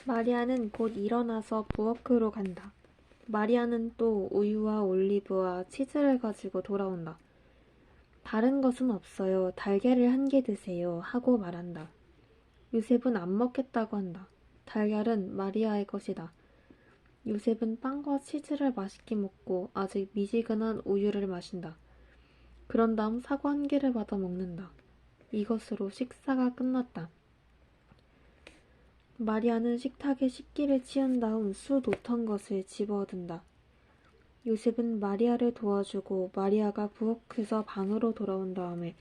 마리아는 곧 일어나서 부엌으로 간다. 마리아는 또 우유와 올리브와 치즈를 가지고 돌아온다. 다른 것은 없어요. 달걀을 한 개 드세요. 하고 말한다. 요셉은 안 먹겠다고 한다. 달걀은 마리아의 것이다. 요셉은 빵과 치즈를 맛있게 먹고 아직 미지근한 우유를 마신다. 그런 다음 사과 한 개를 받아 먹는다. 이것으로 식사가 끝났다. 마리아는 식탁에 식기를 치운 다음 수 놓던 것을 집어든다. 요셉은 마리아를 도와주고 마리아가 부엌에서 방으로 돌아온 다음에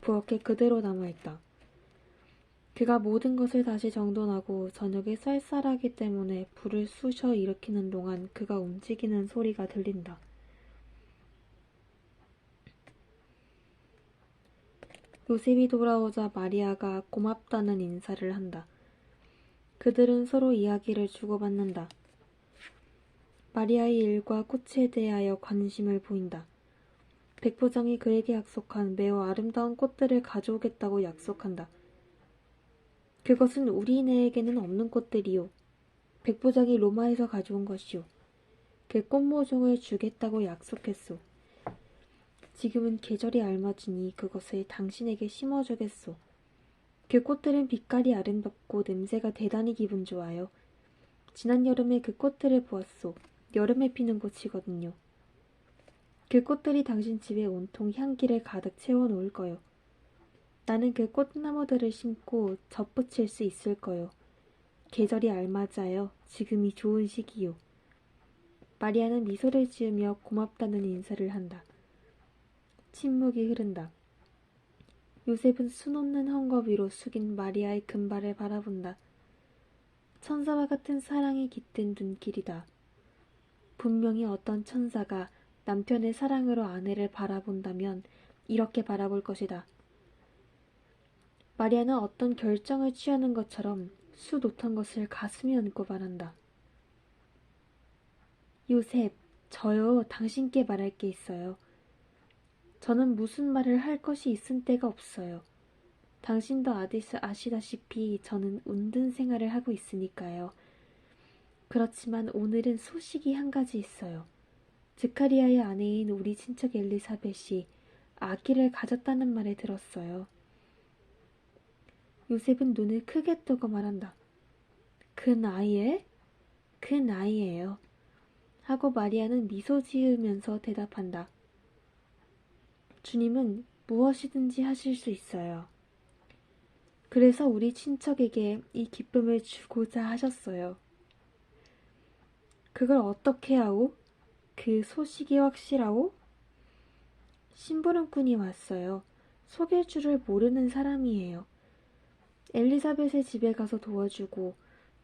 부엌에 그대로 남아있다. 그가 모든 것을 다시 정돈하고 저녁에 쌀쌀하기 때문에 불을 쑤셔 일으키는 동안 그가 움직이는 소리가 들린다. 요셉이 돌아오자 마리아가 고맙다는 인사를 한다. 그들은 서로 이야기를 주고받는다. 마리아의 일과 꽃에 대하여 관심을 보인다. 백부장이 그에게 약속한 매우 아름다운 꽃들을 가져오겠다고 약속한다. 그것은 우리네에게는 없는 꽃들이요. 백부장이 로마에서 가져온 것이요. 그 꽃모종을 주겠다고 약속했소. 지금은 계절이 알맞으니 그것을 당신에게 심어주겠소. 그 꽃들은 빛깔이 아름답고 냄새가 대단히 기분 좋아요. 지난 여름에 그 꽃들을 보았소. 여름에 피는 꽃이거든요. 그 꽃들이 당신 집에 온통 향기를 가득 채워놓을 거요. 나는 그 꽃나무들을 심고 젖붙일 수 있을 거요. 계절이 알맞아요. 지금이 좋은 시기요. 마리아는 미소를 지으며 고맙다는 인사를 한다. 침묵이 흐른다. 요셉은 수놓는 헝겊 위로 숙인 마리아의 금발을 바라본다. 천사와 같은 사랑이 깃든 눈길이다. 분명히 어떤 천사가 남편의 사랑으로 아내를 바라본다면 이렇게 바라볼 것이다. 마리아는 어떤 결정을 취하는 것처럼 수 놓던 것을 가슴에 안고 말한다. 요셉, 저요, 당신께 말할 게 있어요. 저는 무슨 말을 할 것이 있은 때가 없어요. 당신도 아시다시피 저는 운든 생활을 하고 있으니까요. 그렇지만 오늘은 소식이 한 가지 있어요. 드카리아의 아내인 우리 친척 엘리사벳이 아기를 가졌다는 말을 들었어요. 요셉은 눈을 크게 뜨고 말한다. 그 나이에? 그 나이에요. 하고 마리아는 미소 지으면서 대답한다. 주님은 무엇이든지 하실 수 있어요. 그래서 우리 친척에게 이 기쁨을 주고자 하셨어요. 그걸 어떻게 하오? 그 소식이 확실하오? 심부름꾼이 왔어요. 속일 줄을 모르는 사람이에요. 엘리사벳의 집에 가서 도와주고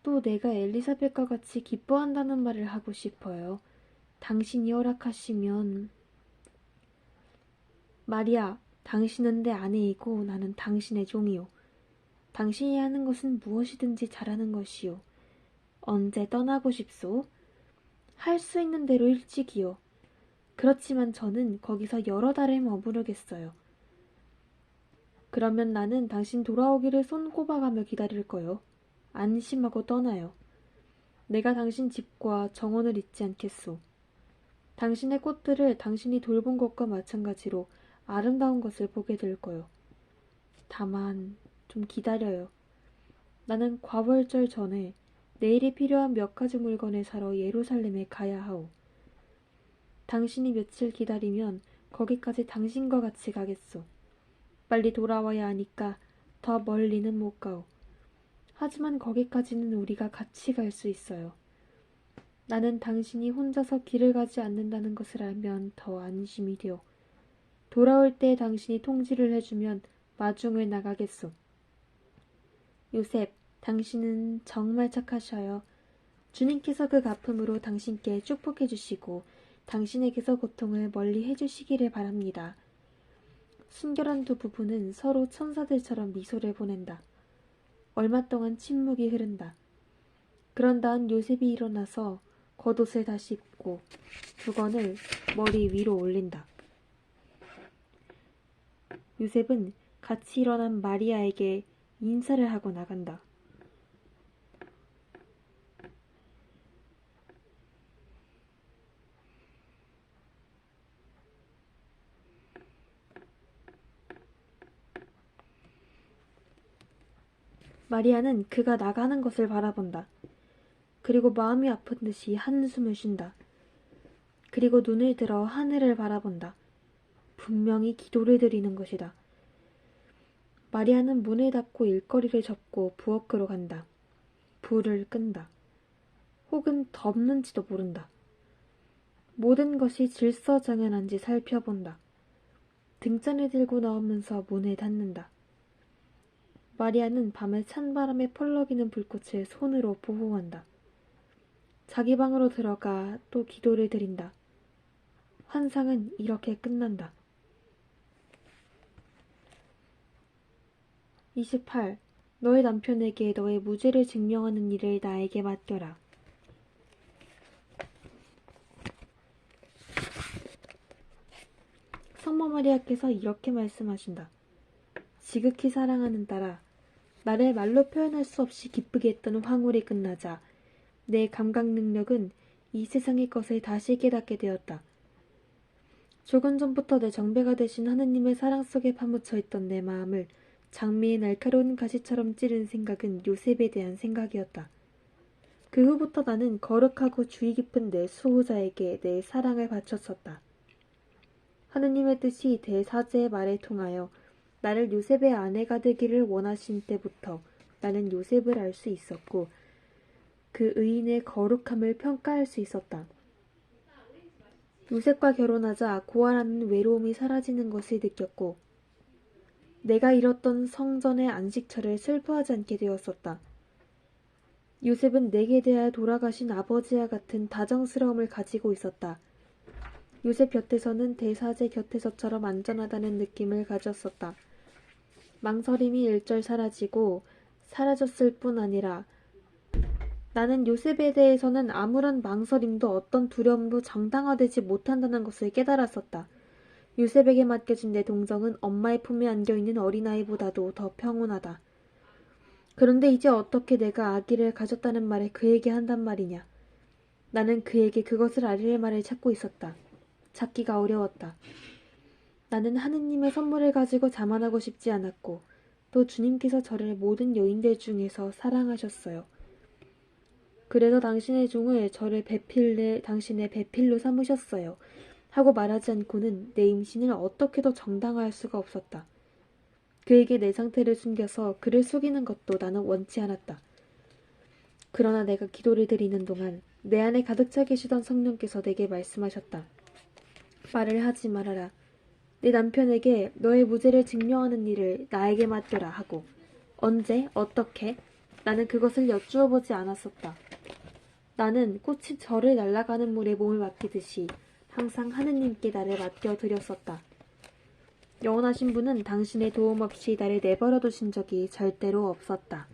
또 내가 엘리사벳과 같이 기뻐한다는 말을 하고 싶어요. 당신이 허락하시면. 마리아, 당신은 내 아내이고 나는 당신의 종이요. 당신이 하는 것은 무엇이든지 잘하는 것이요. 언제 떠나고 싶소? 할 수 있는 대로 일찍이요. 그렇지만 저는 거기서 여러 달을 머무르겠어요. 그러면 나는 당신 돌아오기를 손꼽아가며 기다릴 거요. 안심하고 떠나요. 내가 당신 집과 정원을 잊지 않겠소. 당신의 꽃들을 당신이 돌본 것과 마찬가지로 아름다운 것을 보게 될 거요. 다만 좀 기다려요. 나는 과월절 전에 내일이 필요한 몇 가지 물건을 사러 예루살렘에 가야 하오. 당신이 며칠 기다리면 거기까지 당신과 같이 가겠소. 빨리 돌아와야 하니까 더 멀리는 못 가오. 하지만 거기까지는 우리가 같이 갈 수 있어요. 나는 당신이 혼자서 길을 가지 않는다는 것을 알면 더 안심이 되어 돌아올 때 당신이 통지를 해주면 마중을 나가겠소. 요셉, 당신은 정말 착하셔요. 주님께서 그 가품으로 당신께 축복해 주시고 당신에게서 고통을 멀리 해주시기를 바랍니다. 순결한 두 부부는 서로 천사들처럼 미소를 보낸다. 얼마 동안 침묵이 흐른다. 그런 다음 요셉이 일어나서 겉옷을 다시 입고 두건을 머리 위로 올린다. 요셉은 같이 일어난 마리아에게 인사를 하고 나간다. 마리아는 그가 나가는 것을 바라본다. 그리고 마음이 아픈 듯이 한숨을 쉰다. 그리고 눈을 들어 하늘을 바라본다. 분명히 기도를 드리는 것이다. 마리아는 문을 닫고 일거리를 접고 부엌으로 간다. 불을 끈다. 혹은 덮는지도 모른다. 모든 것이 질서정연한지 살펴본다. 등잔을 들고 나오면서 문을 닫는다. 마리아는 밤에 찬바람에 펄럭이는 불꽃을 손으로 보호한다. 자기 방으로 들어가 또 기도를 드린다. 환상은 이렇게 끝난다. 28. 너의 남편에게 너의 무죄를 증명하는 일을 나에게 맡겨라. 성모 마리아께서 이렇게 말씀하신다. 지극히 사랑하는 딸아, 나를 말로 표현할 수 없이 기쁘게 했던 황홀이 끝나자 내 감각 능력은 이 세상의 것을 다시 깨닫게 되었다. 조금 전부터 내 정배가 되신 하느님의 사랑 속에 파묻혀 있던 내 마음을 장미의 날카로운 가시처럼 찌른 생각은 요셉에 대한 생각이었다. 그 후부터 나는 거룩하고 주의 깊은 내 수호자에게 내 사랑을 바쳤었다. 하느님의 뜻이 대사제의 말에 통하여 나를 요셉의 아내가 되기를 원하신 때부터 나는 요셉을 알 수 있었고 그 의인의 거룩함을 평가할 수 있었다. 요셉과 결혼하자 고아라는 외로움이 사라지는 것을 느꼈고 내가 잃었던 성전의 안식처를 슬퍼하지 않게 되었었다. 요셉은 내게 대하여 돌아가신 아버지와 같은 다정스러움을 가지고 있었다. 요셉 곁에서는 대사제 곁에서처럼 안전하다는 느낌을 가졌었다. 망설임이 일절 사라졌을 뿐 아니라 나는 요셉에 대해서는 아무런 망설임도 어떤 두려움도 정당화되지 못한다는 것을 깨달았었다. 요셉에게 맡겨진 내 동정은 엄마의 품에 안겨있는 어린아이보다도 더 평온하다. 그런데 이제 어떻게 내가 아기를 가졌다는 말을 그에게 한단 말이냐. 나는 그에게 그것을 알릴 말을 찾고 있었다. 찾기가 어려웠다. 나는 하느님의 선물을 가지고 자만하고 싶지 않았고 또 주님께서 저를 모든 여인들 중에서 사랑하셨어요. 그래서 당신의 종을 저를 당신의 배필로 삼으셨어요. 하고 말하지 않고는 내 임신을 어떻게도 정당화할 수가 없었다. 그에게 내 상태를 숨겨서 그를 속이는 것도 나는 원치 않았다. 그러나 내가 기도를 드리는 동안 내 안에 가득 차 계시던 성령께서 내게 말씀하셨다. 말을 하지 말아라. 내 남편에게 너의 무죄를 증명하는 일을 나에게 맡겨라 하고 언제? 어떻게? 나는 그것을 여쭈어 보지 않았었다. 나는 꽃이 절을 날아가는 물에 몸을 맡기듯이 항상 하느님께 나를 맡겨드렸었다. 영원하신 분은 당신의 도움 없이 나를 내버려 두신 적이 절대로 없었다.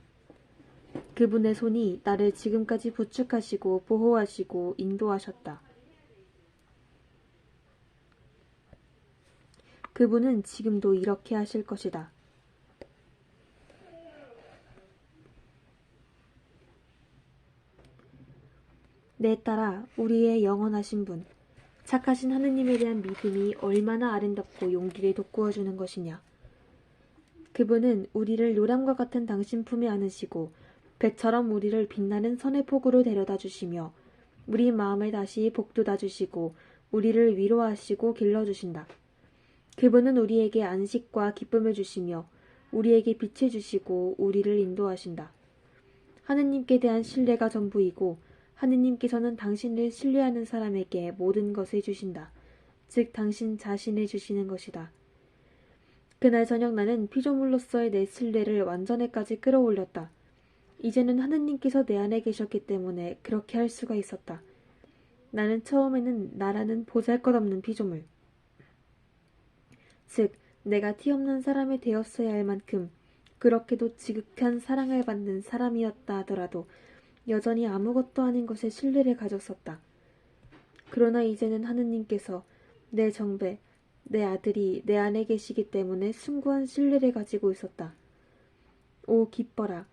그분의 손이 나를 지금까지 부축하시고 보호하시고 인도하셨다. 그분은 지금도 이렇게 하실 것이다. 내 딸아, 우리의 영원하신 분, 착하신 하느님에 대한 믿음이 얼마나 아름답고 용기를 돋구어주는 것이냐. 그분은 우리를 요람과 같은 당신 품에 안으시고 배처럼 우리를 빛나는 선의 폭으로 데려다 주시며 우리 마음을 다시 복돋아 주시고 우리를 위로하시고 길러주신다. 그분은 우리에게 안식과 기쁨을 주시며 우리에게 빛을 주시고 우리를 인도하신다. 하느님께 대한 신뢰가 전부이고 하느님께서는 당신을 신뢰하는 사람에게 모든 것을 주신다. 즉 당신 자신을 주시는 것이다. 그날 저녁 나는 피조물로서의 내 신뢰를 완전에까지 끌어올렸다. 이제는 하느님께서 내 안에 계셨기 때문에 그렇게 할 수가 있었다. 나는 처음에는 나라는 보잘것없는 피조물, 즉 내가 티없는 사람이 되었어야 할 만큼 그렇게도 지극한 사랑을 받는 사람이었다 하더라도 여전히 아무것도 아닌 것에 신뢰를 가졌었다. 그러나 이제는 하느님께서 내 정배, 내 아들이 내 안에 계시기 때문에 숭고한 신뢰를 가지고 있었다. 오 기뻐라.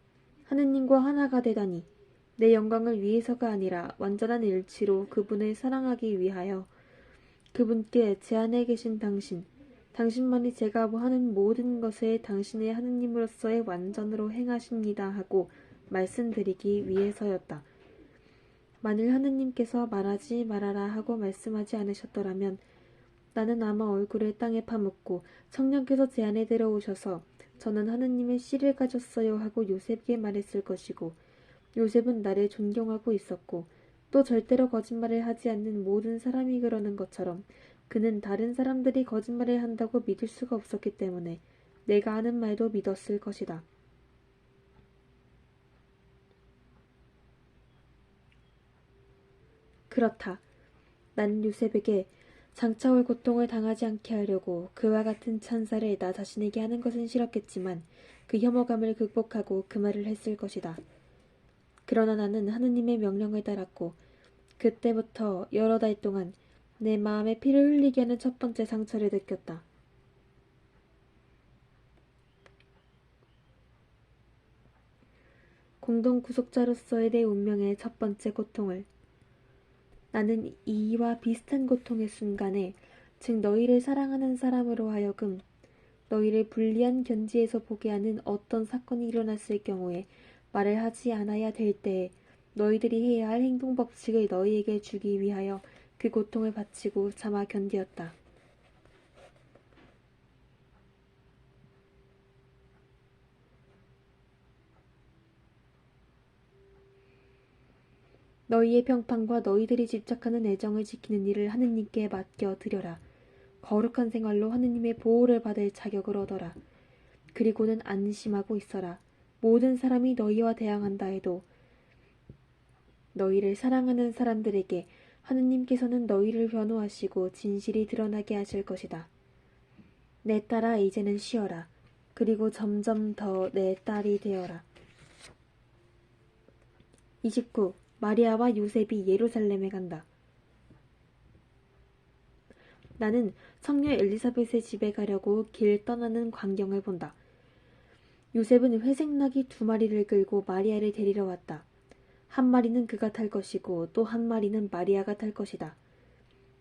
하느님과 하나가 되다니. 내 영광을 위해서가 아니라 완전한 일치로 그분을 사랑하기 위하여 그분께 제 안에 계신 당신, 당신만이 제가 하는 모든 것을 당신의 하느님으로서의 완전으로 행하십니다 하고 말씀드리기 위해서였다. 만일 하느님께서 말하지 말아라 하고 말씀하지 않으셨더라면 나는 아마 얼굴을 땅에 파묻고 성령께서 제 안에 들어오셔서 저는 하느님의 씨를 가졌어요 하고 요셉에게 말했을 것이고, 요셉은 나를 존경하고 있었고 또 절대로 거짓말을 하지 않는 모든 사람이 그러는 것처럼 그는 다른 사람들이 거짓말을 한다고 믿을 수가 없었기 때문에 내가 하는 말도 믿었을 것이다. 그렇다. 나는 요셉에게 장차올 고통을 당하지 않게 하려고 그와 같은 찬사를 나 자신에게 하는 것은 싫었겠지만 그 혐오감을 극복하고 그 말을 했을 것이다. 그러나 나는 하느님의 명령을 따랐고 그때부터 여러 달 동안 내 마음에 피를 흘리게 하는 첫 번째 상처를 느꼈다. 공동 구속자로서의 내 운명의 첫 번째 고통을. 나는 이와 비슷한 고통의 순간에, 즉 너희를 사랑하는 사람으로 하여금 너희를 불리한 견지에서 보게 하는 어떤 사건이 일어났을 경우에 말을 하지 않아야 될 때에 너희들이 해야 할 행동 법칙을 너희에게 주기 위하여 그 고통을 바치고 참아 견디었다. 너희의 평판과 너희들이 집착하는 애정을 지키는 일을 하느님께 맡겨 드려라. 거룩한 생활로 하느님의 보호를 받을 자격을 얻어라. 그리고는 안심하고 있어라. 모든 사람이 너희와 대항한다 해도 너희를 사랑하는 사람들에게 하느님께서는 너희를 변호하시고 진실이 드러나게 하실 것이다. 내 딸아, 이제는 쉬어라. 그리고 점점 더 내 딸이 되어라. 29. 마리아와 요셉이 예루살렘에 간다. 나는 성녀 엘리사벳의 집에 가려고 길 떠나는 광경을 본다. 요셉은 회색나귀 2마리를 끌고 마리아를 데리러 왔다. 한 마리는 그가 탈 것이고 또 한 마리는 마리아가 탈 것이다.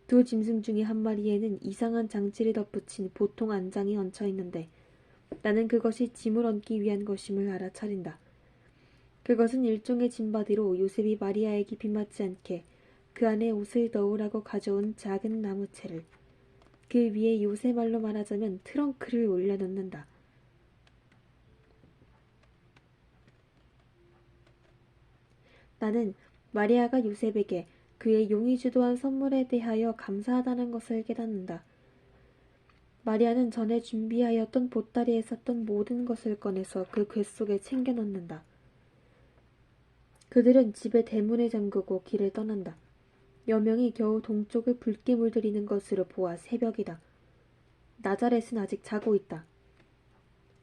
두 짐승 중에 한 마리에는 이상한 장치를 덧붙인 보통 안장이 얹혀 있는데 나는 그것이 짐을 얹기 위한 것임을 알아차린다. 그것은 일종의 짐바디로 요셉이 마리아에게 빗맞지 않게 그 안에 옷을 넣으라고 가져온 작은 나무채를, 그 위에 요새 말로 말하자면 트렁크를 올려놓는다. 나는 마리아가 요셉에게 그의 용이 주도한 선물에 대하여 감사하다는 것을 깨닫는다. 마리아는 전에 준비하였던 보따리에 쌌던 모든 것을 꺼내서 그 궤속에 챙겨 넣는다. 그들은 집의 대문을 잠그고 길을 떠난다. 여명이 겨우 동쪽을 붉게 물들이는 것으로 보아 새벽이다. 나자렛은 아직 자고 있다.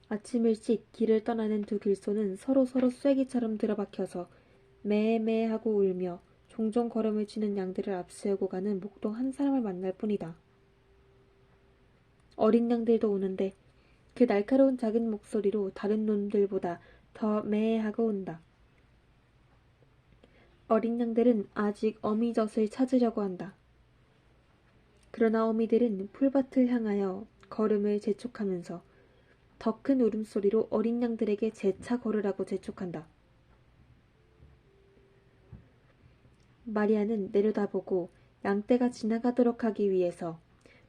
아침 일찍 길을 떠나는 두 길소는 서로 쐐기처럼 들어박혀서 매매하고 울며 종종 걸음을 치는 양들을 앞세우고 가는 목동 한 사람을 만날 뿐이다. 어린 양들도 오는데 그 날카로운 작은 목소리로 다른 놈들보다 더 매하고 온다. 어린 양들은 아직 어미젖을 찾으려고 한다. 그러나 어미들은 풀밭을 향하여 걸음을 재촉하면서 더 큰 울음소리로 어린 양들에게 재차 걸으라고 재촉한다. 마리아는 내려다보고 양떼가 지나가도록 하기 위해서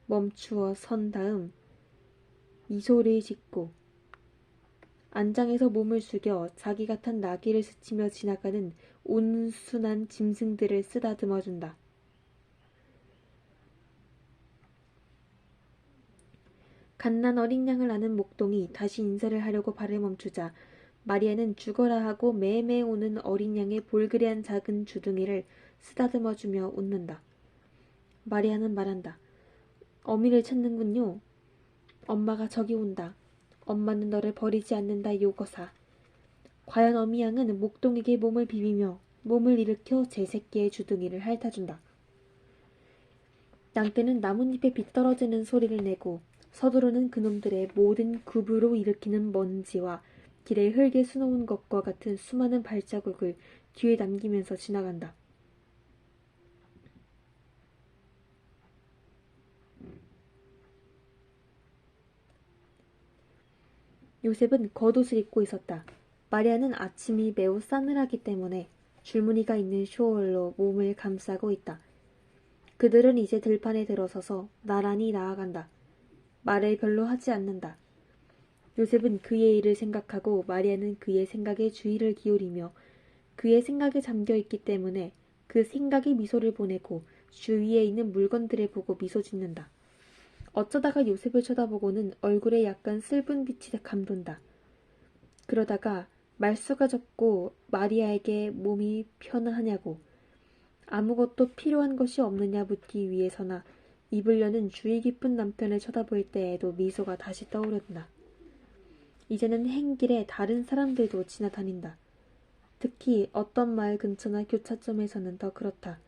멈추어 선 다음 미소를 짓고 안장에서 몸을 숙여 자기가 탄 나귀를 스치며 지나가는 온순한 짐승들을 쓰다듬어준다. 갓난 어린 양을 아는 목동이 다시 인사를 하려고 발을 멈추자 마리아는 죽어라 하고 매매 오는 어린 양의 볼그레한 작은 주둥이를 쓰다듬어주며 웃는다. 마리아는 말한다. 어미를 찾는군요. 엄마가 저기 온다. 엄마는 너를 버리지 않는다 요거사. 과연 어미 양은 목동에게 몸을 비비며 몸을 일으켜 제 새끼의 주둥이를 핥아준다. 양떼는 나뭇잎에 비떨어지는 소리를 내고 서두르는 그놈들의 모든 굽으로 일으키는 먼지와 길에 흙에 수놓은 것과 같은 수많은 발자국을 뒤에 남기면서 지나간다. 요셉은 겉옷을 입고 있었다. 마리아는 아침이 매우 싸늘하기 때문에 줄무늬가 있는 쇼얼로 몸을 감싸고 있다. 그들은 이제 들판에 들어서서 나란히 나아간다. 말을 별로 하지 않는다. 요셉은 그의 일을 생각하고 마리아는 그의 생각에 주의를 기울이며 그의 생각에 잠겨 있기 때문에 그 생각이 미소를 보내고 주위에 있는 물건들을 보고 미소 짓는다. 어쩌다가 요셉을 쳐다보고는 얼굴에 약간 슬픈 빛이 감돈다. 그러다가 말수가 적고 마리아에게 몸이 편하냐고 아무것도 필요한 것이 없느냐 묻기 위해서나 입을 여는 주의 깊은 남편을 쳐다볼 때에도 미소가 다시 떠오른다. 이제는 행길에 다른 사람들도 지나다닌다. 특히 어떤 마을 근처나 교차점에서는 더 그렇다.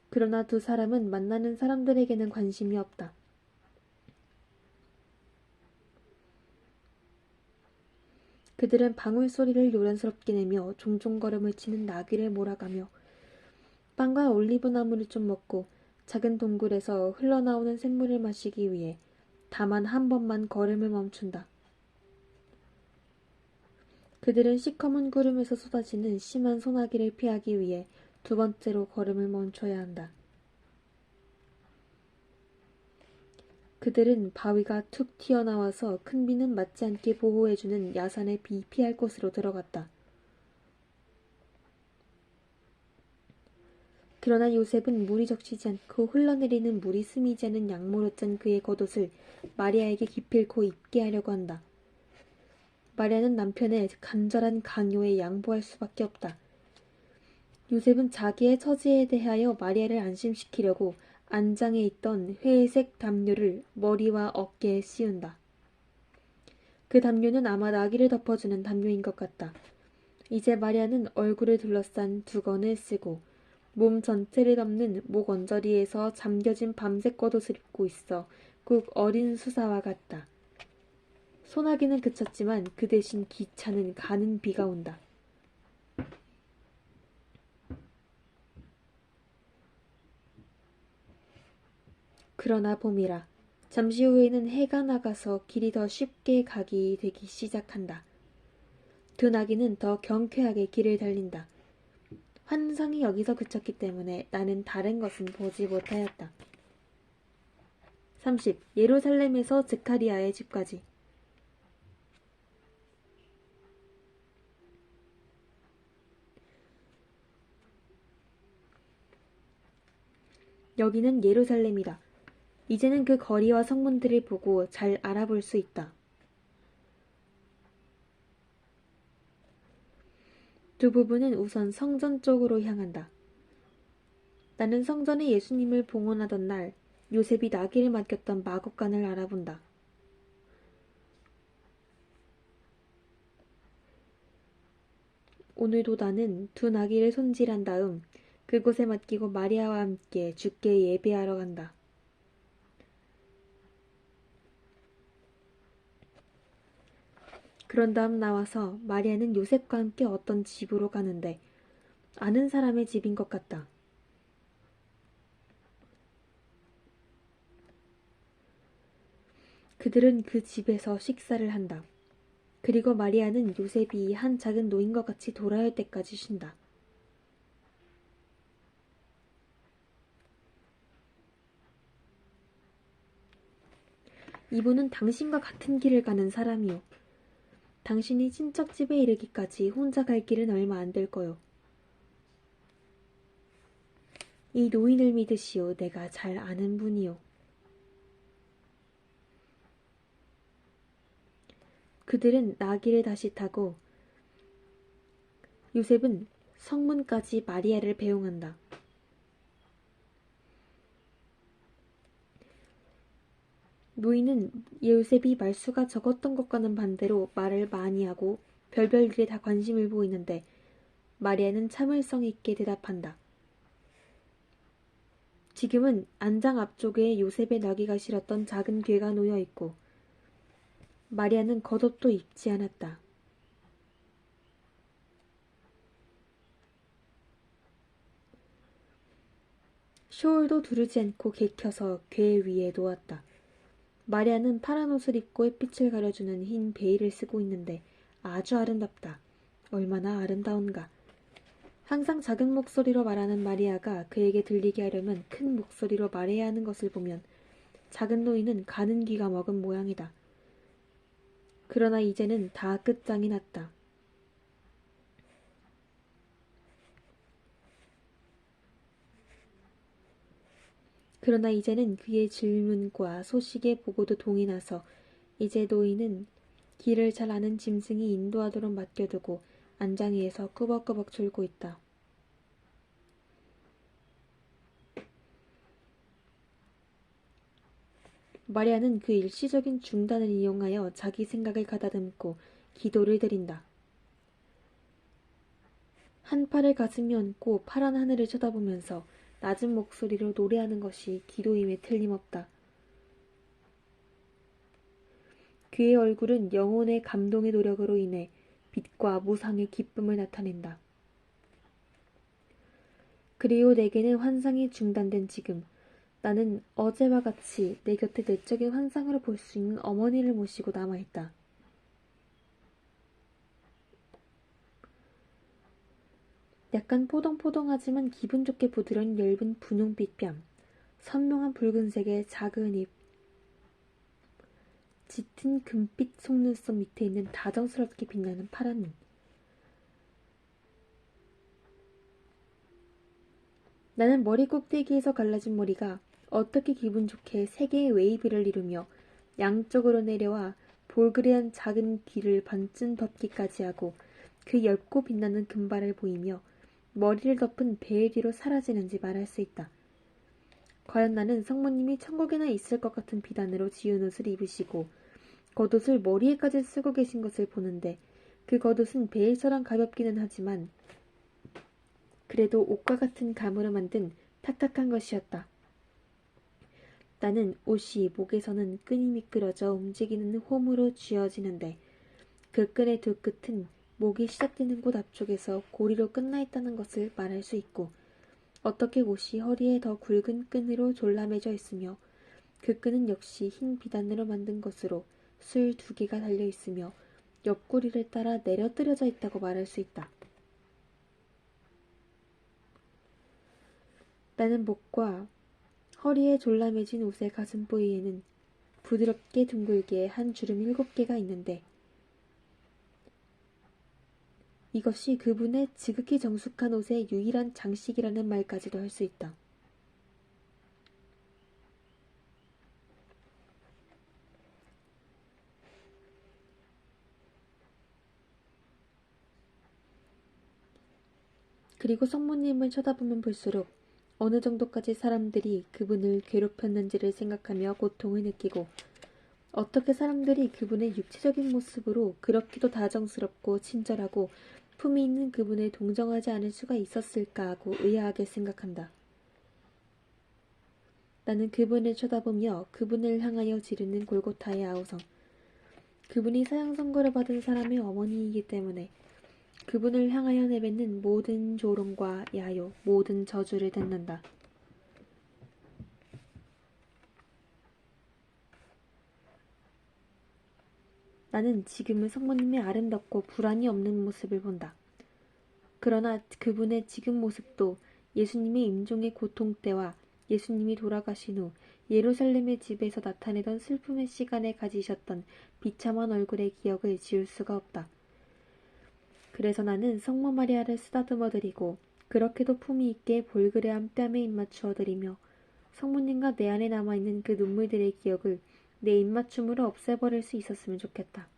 그러나 두 사람은 만나는 사람들에게는 관심이 없다. 그들은 방울소리를 요란스럽게 내며 종종 걸음을 치는 나귀를 몰아가며 빵과 올리브나무를 좀 먹고 작은 동굴에서 흘러나오는 샘물을 마시기 위해 다만 한 번만 걸음을 멈춘다. 그들은 시커먼 구름에서 쏟아지는 심한 소나기를 피하기 위해 두 번째로 걸음을 멈춰야 한다. 그들은 바위가 툭 튀어나와서 큰 비는 맞지 않게 보호해주는 야산의 비 피할 곳으로 들어갔다. 그러나 요셉은 물이 적시지 않고 흘러내리는 물이 스미지 않은 양모로 짠 그의 겉옷을 마리아에게 기필코 입게 하려고 한다. 마리아는 남편의 간절한 강요에 양보할 수밖에 없다. 요셉은 자기의 처지에 대하여 마리아를 안심시키려고 안장에 있던 회색 담요를 머리와 어깨에 씌운다. 그 담요는 아마 나귀를 덮어주는 담요인 것 같다. 이제 마리아는 얼굴을 둘러싼 두건을 쓰고 몸 전체를 덮는 목 언저리에서 잠겨진 밤색 겉옷을 입고 있어 꼭 어린 수사와 같다. 소나기는 그쳤지만 그 대신 기차는 가는 비가 온다. 그러나 봄이라. 잠시 후에는 해가 나가서 길이 더 쉽게 가기 되기 시작한다. 두 나귀는 더 경쾌하게 길을 달린다. 환상이 여기서 그쳤기 때문에 나는 다른 것은 보지 못하였다. 30. 예루살렘에서 스카리아의 집까지. 여기는 예루살렘이다. 이제는 그 거리와 성문들을 보고 잘 알아볼 수 있다. 두 부부는 우선 성전 쪽으로 향한다. 나는 성전에 예수님을 봉헌하던 날 요셉이 나귀를 맡겼던 마곡간을 알아본다. 오늘도 나는 두 나귀를 손질한 다음 그곳에 맡기고 마리아와 함께 주께 예배하러 간다. 그런 다음 나와서 마리아는 요셉과 함께 어떤 집으로 가는데 아는 사람의 집인 것 같다. 그들은 그 집에서 식사를 한다. 그리고 마리아는 요셉이 한 작은 노인과 같이 돌아올 때까지 쉰다. 이분은 당신과 같은 길을 가는 사람이요. 당신이 친척집에 이르기까지 혼자 갈 길은 얼마 안 될 거요. 이 노인을 믿으시오. 내가 잘 아는 분이요. 그들은 나귀를 다시 타고 요셉은 성문까지 마리아를 배웅한다. 노인은 요셉이 말수가 적었던 것과는 반대로 말을 많이 하고 별별 일에 다 관심을 보이는데 마리아는 참을성 있게 대답한다. 지금은 안장 앞쪽에 요셉의 나귀가 실었던 작은 괴가 놓여 있고 마리아는 겉옷도 입지 않았다. 쇼울도 두르지 않고 개켜서 괴 위에 놓았다. 마리아는 파란 옷을 입고 햇빛을 가려주는 흰 베일을 쓰고 있는데 아주 아름답다. 얼마나 아름다운가. 항상 작은 목소리로 말하는 마리아가 그에게 들리게 하려면 큰 목소리로 말해야 하는 것을 보면 작은 노인은 가는 귀가 먹은 모양이다. 그러나 이제는 다 끝장이 났다. 그러나 이제는 그의 질문과 소식의 보고도 동이 나서 이제 노인은 길을 잘 아는 짐승이 인도하도록 맡겨두고 안장위에서 꾸벅꾸벅 졸고 있다. 마리아는 그 일시적인 중단을 이용하여 자기 생각을 가다듬고 기도를 드린다. 한 팔을 가슴에 얹고 파란 하늘을 쳐다보면서 낮은 목소리로 노래하는 것이 기도임에 틀림없다. 그의 얼굴은 영혼의 감동의 노력으로 인해 빛과 무상의 기쁨을 나타낸다. 그리고 내게는 환상이 중단된 지금 나는 어제와 같이 내 곁에 내적인 환상으로 볼 수 있는 어머니를 모시고 남아있다. 약간 포동포동하지만 기분 좋게 부드러운 엷은 분홍빛 뺨, 선명한 붉은색의 작은 입, 짙은 금빛 속눈썹 밑에 있는 다정스럽게 빛나는 파란 눈. 나는 머리 꼭대기에서 갈라진 머리가 어떻게 기분 좋게 세 개의 웨이브를 이루며 양쪽으로 내려와 볼그레한 작은 귀를 반쯤 덮기까지 하고 그 엷고 빛나는 금발을 보이며 머리를 덮은 베일 뒤로 사라지는지 말할 수 있다. 과연 나는 성모님이 천국에나 있을 것 같은 비단으로 지은 옷을 입으시고 겉옷을 머리에까지 쓰고 계신 것을 보는데 그 겉옷은 베일처럼 가볍기는 하지만 그래도 옷과 같은 감으로 만든 탁탁한 것이었다. 나는 옷이 목에서는 끈이 미끄러져 움직이는 홈으로 쥐어지는데 그 끈의 두 끝은 목이 시작되는 곳 앞쪽에서 고리로 끝나 있다는 것을 말할 수 있고 어떻게 옷이 허리에 더 굵은 끈으로 졸라매져 있으며 그 끈은 역시 흰 비단으로 만든 것으로 술 2개가 달려 있으며 옆구리를 따라 내려뜨려져 있다고 말할 수 있다. 나는 목과 허리에 졸라매진 옷의 가슴 부위에는 부드럽게 둥글게 한 주름 7개가 있는데 이것이 그분의 지극히 정숙한 옷의 유일한 장식이라는 말까지도 할 수 있다. 그리고 성모님을 쳐다보면 볼수록 어느 정도까지 사람들이 그분을 괴롭혔는지를 생각하며 고통을 느끼고 어떻게 사람들이 그분의 육체적인 모습으로 그렇게도 다정스럽고 친절하고 품이 있는 그분을 동정하지 않을 수가 있었을까 하고 의아하게 생각한다. 나는 그분을 쳐다보며 그분을 향하여 지르는 골고타의 아우성. 그분이 사형 선고를 받은 사람의 어머니이기 때문에 그분을 향하여 내뱉는 모든 조롱과 야요, 모든 저주를 듣는다. 나는 지금은 성모님의 아름답고 불안이 없는 모습을 본다. 그러나 그분의 지금 모습도 예수님의 임종의 고통 때와 예수님이 돌아가신 후 예루살렘의 집에서 나타내던 슬픔의 시간에 가지셨던 비참한 얼굴의 기억을 지울 수가 없다. 그래서 나는 성모 마리아를 쓰다듬어 드리고 그렇게도 품위 있게 볼그레한 뺨에 입맞추어 드리며 성모님과 내 안에 남아있는 그 눈물들의 기억을 내 입맞춤으로 없애버릴 수 있었으면 좋겠다.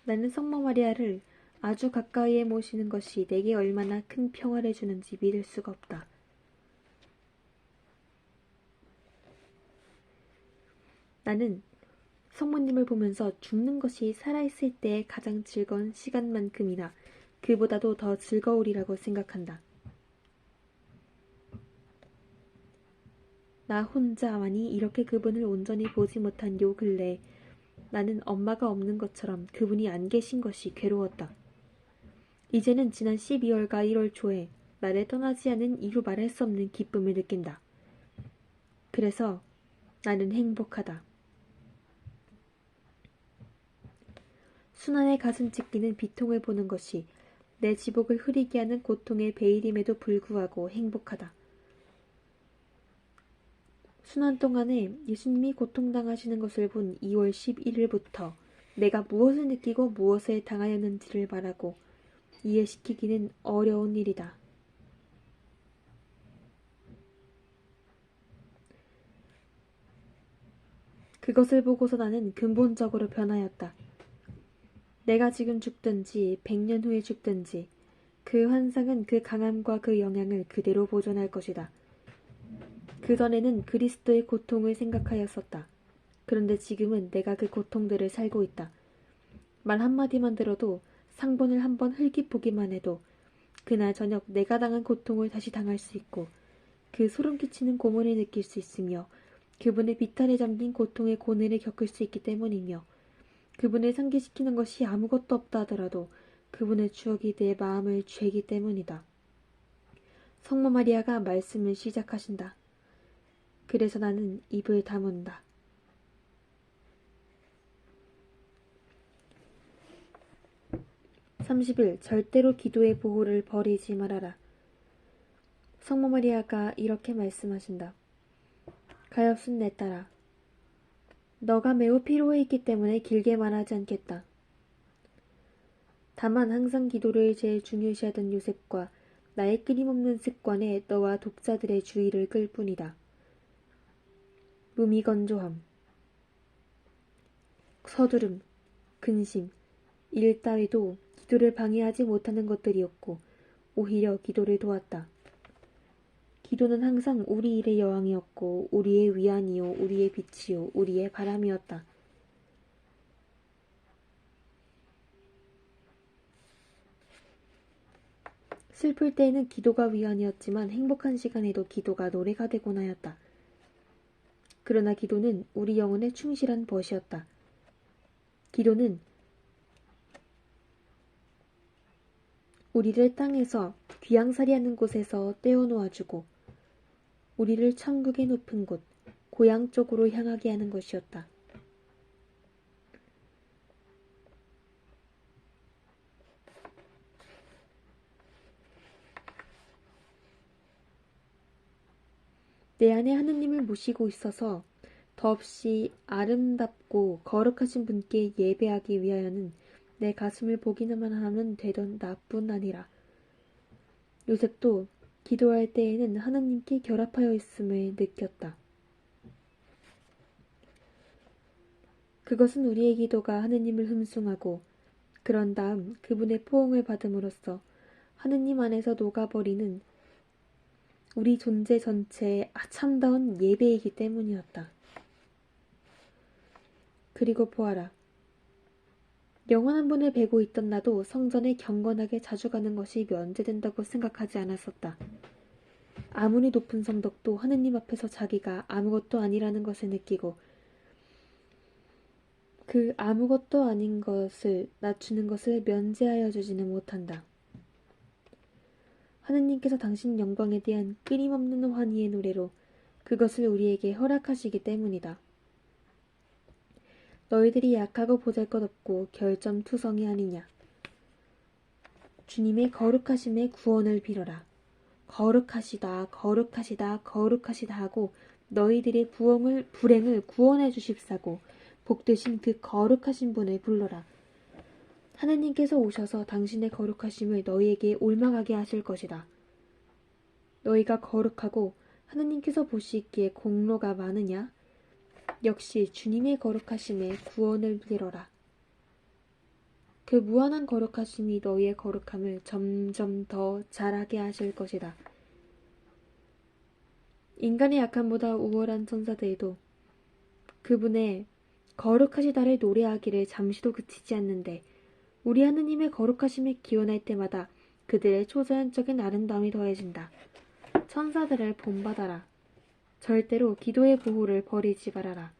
나는 성모 마리아를 아주 가까이에 모시는 것이 내게 얼마나 큰 평화를 주는지 믿을 수가 없다. 나는 성모님을 보면서 죽는 것이 살아있을 때의 가장 즐거운 시간만큼이나 그보다도 더 즐거우리라고 생각한다. 나 혼자만이 이렇게 그분을 온전히 보지 못한 요 근래에 나는 엄마가 없는 것처럼 그분이 안 계신 것이 괴로웠다. 이제는 지난 12월과 1월 초에 나를 떠나지 않은 이루 말할 수 없는 기쁨을 느낀다. 그래서 나는 행복하다. 순환의 가슴 찢기는 비통을 보는 것이 내 지복을 흐리게 하는 고통의 베일임에도 불구하고 행복하다. 순환 동안에 예수님이 고통당하시는 것을 본 2월 11일부터 내가 무엇을 느끼고 무엇을 당하였는지를 말하고 이해시키기는 어려운 일이다. 그것을 보고서 나는 근본적으로 변하였다. 내가 지금 죽든지 100년 후에 죽든지 그 환상은 그 강함과 그 영향을 그대로 보존할 것이다. 그전에는 그리스도의 고통을 생각하였었다. 그런데 지금은 내가 그 고통들을 살고 있다. 말 한마디만 들어도 상본을 한번 흘깃 보기만 해도 그날 저녁 내가 당한 고통을 다시 당할 수 있고 그 소름 끼치는 고문을 느낄 수 있으며 그분의 비탈에 잠긴 고통의 고뇌를 겪을 수 있기 때문이며 그분을 상기시키는 것이 아무것도 없다 하더라도 그분의 추억이 내 마음을 죄기 때문이다. 성모 마리아가 말씀을 시작하신다. 그래서 나는 입을 다문다. (30일) 절대로 기도의 보호를 버리지 말아라. 성모 마리아가 이렇게 말씀하신다. 가엾은 내 딸아. 너가 매우 피로해 있기 때문에 길게 말하지 않겠다. 다만 항상 기도를 제일 중요시하던 요셉과 나의 끊임없는 습관에 너와 독자들의 주의를 끌 뿐이다. 무미건조함, 서두름, 근심, 일 따위도 기도를 방해하지 못하는 것들이었고 오히려 기도를 도왔다. 기도는 항상 우리 일의 여왕이었고 우리의 위안이요 우리의 빛이요 우리의 바람이었다. 슬플 때에는 기도가 위안이었지만 행복한 시간에도 기도가 노래가 되곤 하였다. 그러나 기도는 우리 영혼에 충실한 벗이었다. 기도는 우리를 땅에서 귀양살이하는 곳에서 떼어놓아주고 우리를 천국의 높은 곳, 고향 쪽으로 향하게 하는 것이었다. 내 안에 하느님을 모시고 있어서 더없이 아름답고 거룩하신 분께 예배하기 위하여는 내 가슴을 보기만 하면 되던 나뿐 아니라 요셉도 기도할 때에는 하느님께 결합하여 있음을 느꼈다. 그것은 우리의 기도가 하느님을 흠숭하고 그런 다음 그분의 포옹을 받음으로써 하느님 안에서 녹아버리는 우리 존재 전체의 아참다운 예배이기 때문이었다. 그리고 보아라. 영원한 분을 뵈고 있던 나도 성전에 경건하게 자주 가는 것이 면제된다고 생각하지 않았었다. 아무리 높은 성덕도 하느님 앞에서 자기가 아무것도 아니라는 것을 느끼고 그 아무것도 아닌 것을 낮추는 것을 면제하여 주지는 못한다. 하느님께서 당신 영광에 대한 끊임없는 환희의 노래로 그것을 우리에게 허락하시기 때문이다. 너희들이 약하고 보잘것없고 결점투성이 아니냐. 주님의 거룩하심의 구원을 빌어라. 거룩하시다 거룩하시다 거룩하시다 하고 너희들의 불행을 구원해 주십사고 복되신 그 거룩하신 분을 불러라. 하느님께서 오셔서 당신의 거룩하심을 너희에게 올망하게 하실 것이다. 너희가 거룩하고 하느님께서 보시기에 공로가 많으냐? 역시 주님의 거룩하심에 구원을 빌어라. 그 무한한 거룩하심이 너희의 거룩함을 점점 더 자라게 하실 것이다. 인간의 약함보다 우월한 천사들도 그분의 거룩하시다를 노래하기를 잠시도 그치지 않는데 우리 하느님의 거룩하심이 기원할 때마다 그들의 초자연적인 아름다움이 더해진다. 천사들을 본받아라. 절대로 기도의 보호를 버리지 말아라.